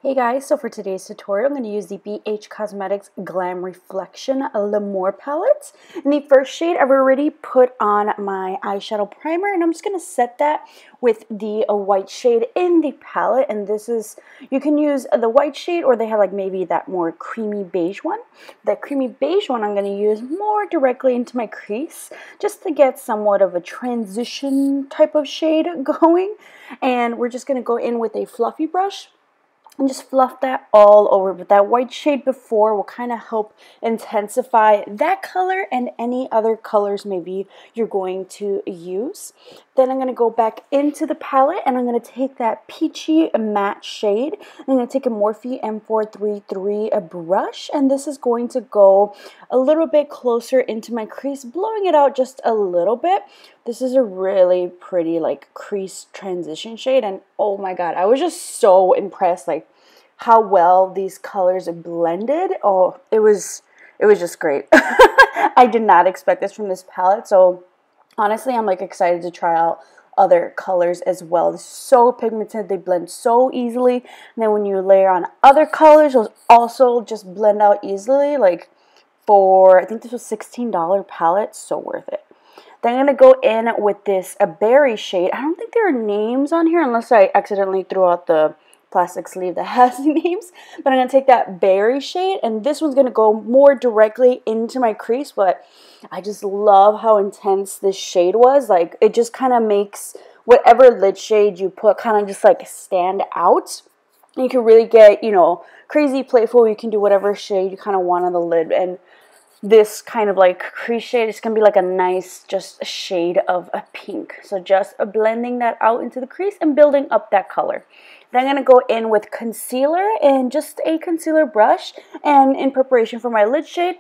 Hey guys, so for today's tutorial, I'm going to use the BH Cosmetics Glam Reflection L'Amour palette. In the first shade, I've already put on my eyeshadow primer, and I'm just going to set that with the white shade in the palette. And this is, you can use the white shade, or they have like maybe that more creamy beige one. That creamy beige one I'm going to use more directly into my crease, just to get somewhat of a transition type of shade going. And we're just going to go in with a fluffy brush and just fluff that all over. But that white shade before will kind of help intensify that color and any other colors maybe you're going to use. Then I'm going to go back into the palette and I'm going to take that peachy matte shade. I'm going to take a Morphe M433 brush, and this is going to go a little bit closer into my crease, blowing it out just a little bit. This is a really pretty like crease transition shade, and oh my god, I was just so impressed like how well these colors blended. Oh, it was just great. I did not expect this from this palette, so honestly I'm like excited to try out other colors as well. It's so pigmented, they blend so easily, and then when you layer on other colors, those also just blend out easily. Like for, I think this was $16 palette, so worth it. Then I'm going to go in with this berry shade. I don't think there are names on here unless I accidentally threw out the plastic sleeve that has names. But I'm going to take that berry shade, and this one's going to go more directly into my crease. But I just love how intense this shade was. Like, it just kind of makes whatever lid shade you put kind of just like stand out. You can really get, you know, crazy playful. You can do whatever shade you kind of want on the lid. And this kind of like crease shade is going to be like a nice just shade of a pink. So just blending that out into the crease and building up that color. Then I'm going to go in with concealer and just a concealer brush. And in preparation for my lid shade,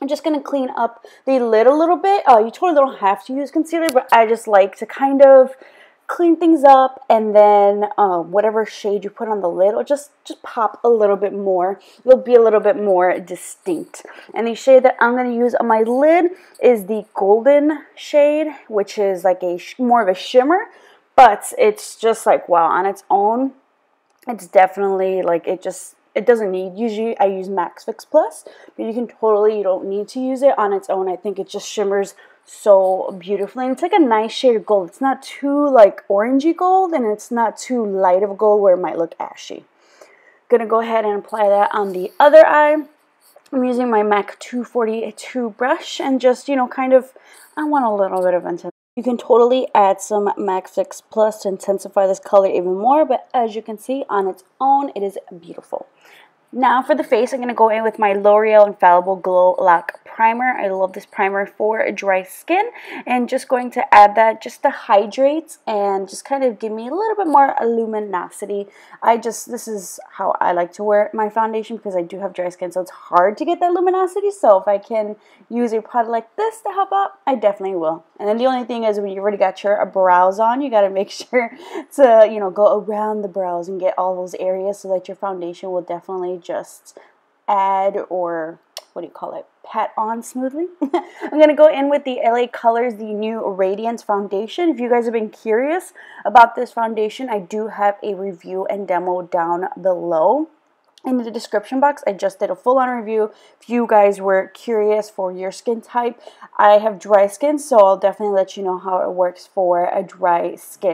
I'm just going to clean up the lid a little bit. You totally don't have to use concealer, but I just like to kind of clean things up, and then whatever shade you put on the lid will just pop a little bit more. It'll be a little bit more distinct. And the shade that I'm going to use on my lid is the golden shade, which is like a more of a shimmer, but it's just like, wow, on its own, it's definitely like it doesn't need, usually I use Max Fix Plus, but you don't need to use it on its own. I think it just shimmers so beautifully, and it's like a nice shade of gold. It's not too like orangey gold, and it's not too light of a gold where it might look ashy. Gonna go ahead and apply that on the other eye. I'm using my MAC 242 brush, and just, you know, kind of, I want a little bit of intensity. You can totally add some MAC Fix Plus to intensify this color even more, but as you can see, on its own, it is beautiful. Now for the face, I'm going to go in with my L'Oreal Infallible Glow Lock Primer. I love this primer for dry skin, and just going to add that just to hydrate and just kind of give me a little bit more luminosity. This is how I like to wear my foundation because I do have dry skin, so it's hard to get that luminosity. So if I can use a product like this to help out, I definitely will. And then the only thing is when you already got your brows on, you got to make sure to, you know, go around the brows and get all those areas so that your foundation will definitely just add, or what do you call it, pat on smoothly. I'm going to go in with the LA Colors, the new Radiance Foundation. If you guys have been curious about this foundation, I do have a review and demo down below in the description box. I just did a full-on review. If you guys were curious for your skin type, I have dry skin, so I'll definitely let you know how it works for a dry skin.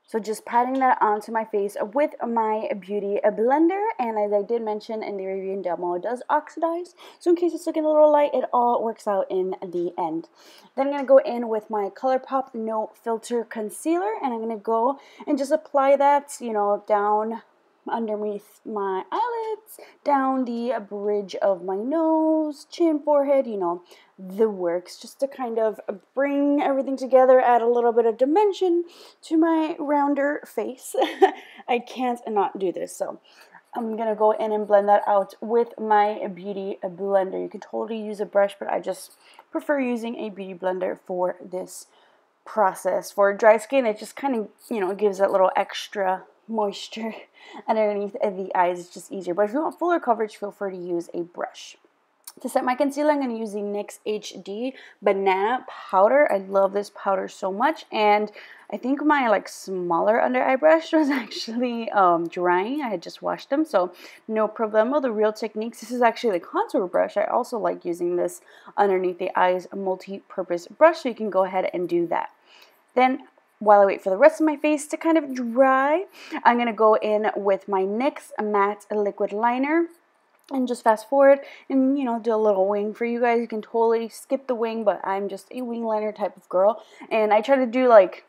So just patting that onto my face with my Beauty Blender, and as I did mention in the review and demo, it does oxidize, so in case it's looking a little light, it all works out in the end. Then I'm going to go in with my ColourPop No Filter Concealer, and I'm going to go and just apply that, you know, down underneath my eyelids, down the bridge of my nose, chin, forehead, you know, the works, just to kind of bring everything together, add a little bit of dimension to my rounder face. I can't not do this, so I'm going to go in and blend that out with my Beauty Blender. You can totally use a brush, but I just prefer using a Beauty Blender for this process. For dry skin, it just kind of, you know, gives that little extra moisture underneath the eyes. It's just easier, but if you want fuller coverage, feel free to use a brush. To set my concealer, I'm going to use the NYX HD Banana Powder. I love this powder so much, and I think my like smaller under eye brush was actually drying. I had just washed them, so no problemo. The Real Techniques, this is actually the contour brush. I also like using this underneath the eyes, a multi-purpose brush, so you can go ahead and do that. Then while I wait for the rest of my face to kind of dry, I'm going to go in with my NYX Matte Liquid Liner and just fast forward and, you know, do a little wing for you guys. You can totally skip the wing, but I'm just a wing liner type of girl. And I try to do like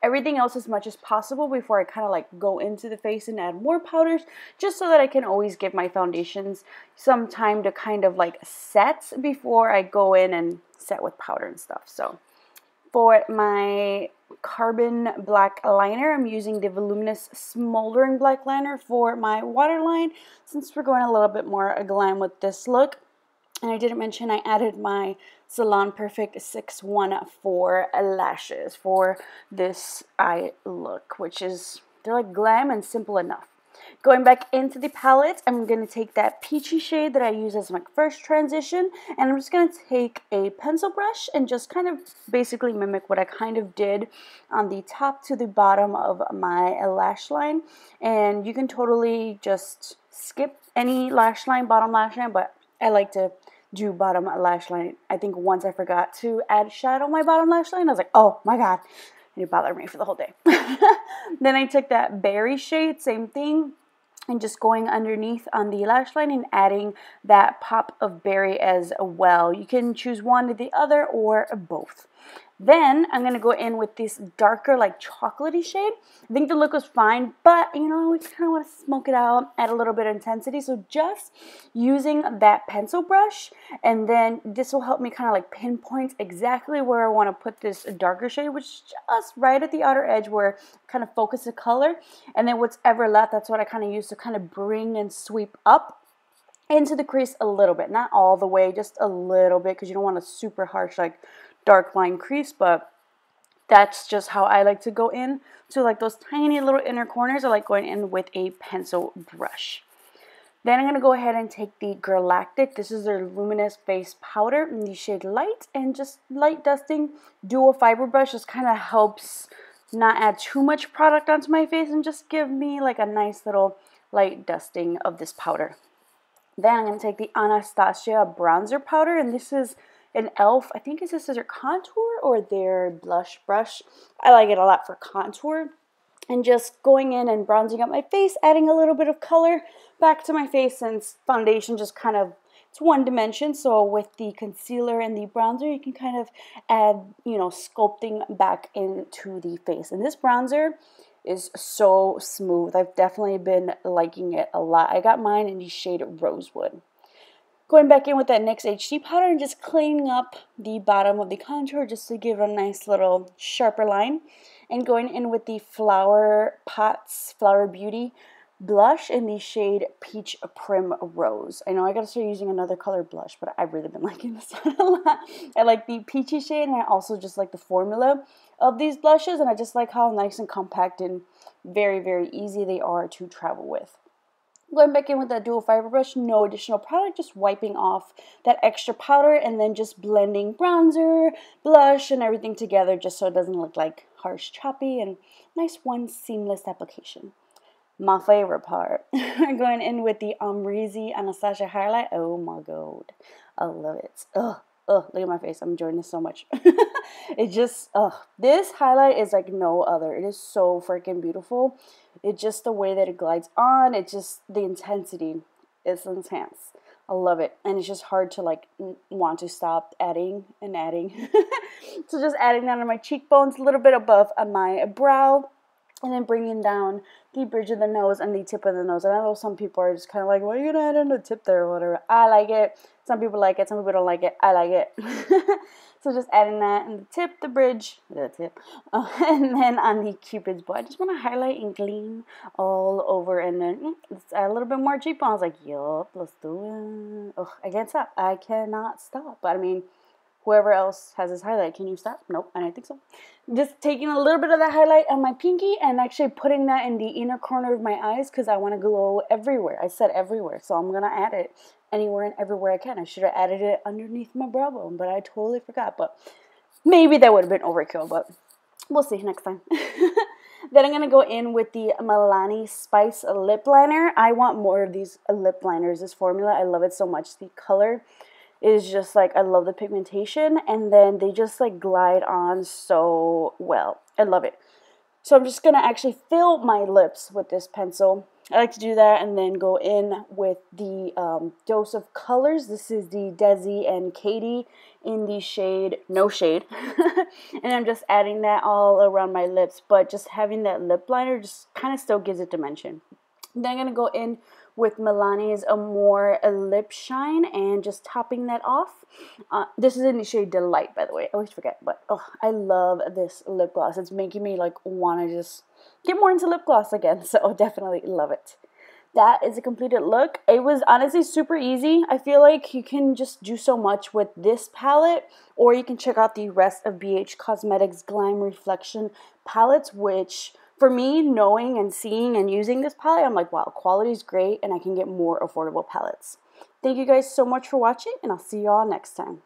everything else as much as possible before I kind of like go into the face and add more powders, just so that I can always give my foundations some time to kind of like set before I go in and set with powder and stuff. So for my carbon black liner, I'm using the Voluminous Smoldering Black Liner for my waterline, since we're going a little bit more glam with this look. And I didn't mention I added my Salon Perfect 614 lashes for this eye look, which is, they're like glam and simple enough. Going back into the palette, I'm going to take that peachy shade that I use as my first transition, and I'm just going to take a pencil brush and just kind of basically mimic what I kind of did on the top to the bottom of my lash line. And you can totally just skip any lash line, bottom lash line, but I like to do bottom lash line. I think once I forgot to add shadow on my bottom lash line, I was like, oh my god, it bothered me for the whole day. Then I took that berry shade, same thing, and just going underneath on the lash line and adding that pop of berry as well. You can choose one or the other or both. Then I'm going to go in with this darker like chocolatey shade. I think the look was fine, but you know, we kind of want to smoke it out, add a little bit of intensity. So just using that pencil brush, and then this will help me kind of like pinpoint exactly where I want to put this darker shade, which is just right at the outer edge where I kind of focus the color. And then what's ever left, that's what I kind of use to kind of bring and sweep up into the crease a little bit. Not all the way, just a little bit, because you don't want a super harsh like dark line crease, but that's just how I like to go in to like those tiny little inner corners. I like going in with a pencil brush. Then I'm going to go ahead and take the Galactic. This is their Luminous Face Powder in the shade Light, and just light dusting. Dual fiber brush just kind of helps not add too much product onto my face and just give me like a nice little light dusting of this powder. Then I'm going to take the Anastasia Bronzer Powder, and this is an e.l.f. I think this is their contour or their blush brush. I like it a lot for contour. And just going in and bronzing up my face, adding a little bit of color back to my face, since foundation just kind of, it's one dimension. So with the concealer and the bronzer, you can kind of add, you know, sculpting back into the face. And this bronzer is so smooth. I've definitely been liking it a lot. I got mine in the shade Rosewood. Going back in with that NYX HD powder and just cleaning up the bottom of the contour just to give it a nice little sharper line. And going in with the Flower Pots Flower Beauty blush in the shade Peach Prim Rose. I know I gotta start using another color blush, but I've really been liking this one a lot. I like the peachy shade, and I also just like the formula of these blushes, and I just like how nice and compact and very, very easy they are to travel with. Going back in with that dual fiber brush, no additional product, just wiping off that extra powder and then just blending bronzer, blush, and everything together just so it doesn't look like harsh, choppy, and nice one seamless application. My favorite part, going in with the Amrezy Anastasia highlight. Oh my god, I love it. Ugh. Look at my face. I'm enjoying this so much. It just, this highlight is like no other. It is so freaking beautiful. It's just the way that it glides on. It's just the intensity. It's intense. I love it. And it's just hard to like want to stop adding and adding. So just adding that on my cheekbones, a little bit above my brow. And then bringing down the bridge of the nose and the tip of the nose. And I know some people are just kind of like, why are you going to add on the tip there or whatever. I like it. Some people like it. Some people don't like it. I like it. So just adding that in the tip, the bridge, the tip. And then on the Cupid's bow. I just want to highlight and gleam all over. And then let's add a little bit more cheekbone. I was like, yup, let's do it. I can't stop. I cannot stop. But I mean, whoever else has this highlight, can you stop? Nope, I don't think so. Just taking a little bit of that highlight on my pinky and actually putting that in the inner corner of my eyes because I want to glow everywhere. I said everywhere, so I'm going to add it anywhere and everywhere I can. I should have added it underneath my brow bone, but I totally forgot. But maybe that would have been overkill. But We'll see next time. Then I'm going to go in with the Milani Spice Lip Liner. I want more of these lip liners, this formula. I love it so much. The color is just like, I love the pigmentation. And then they just like glide on so well. I love it. So I'm just going to actually fill my lips with this pencil. I like to do that and then go in with the Dose of Colors. This is the Desi and Katie in the shade No Shade. And I'm just adding that all around my lips. But just having that lip liner just kind of still gives it dimension. Then I'm going to go in with Milani's Amore Lip Shine and just topping that off. This is in the shade Delight, by the way. I always forget, but oh, I love this lip gloss. It's making me like want to just get more into lip gloss again, so definitely love it. That is a completed look. It was honestly super easy. I feel like you can just do so much with this palette, or you can check out the rest of BH Cosmetics Glam Reflection palettes, which for me, knowing and seeing and using this palette, I'm like, wow, quality is great and I can get more affordable palettes. Thank you guys so much for watching, and I'll see you all next time.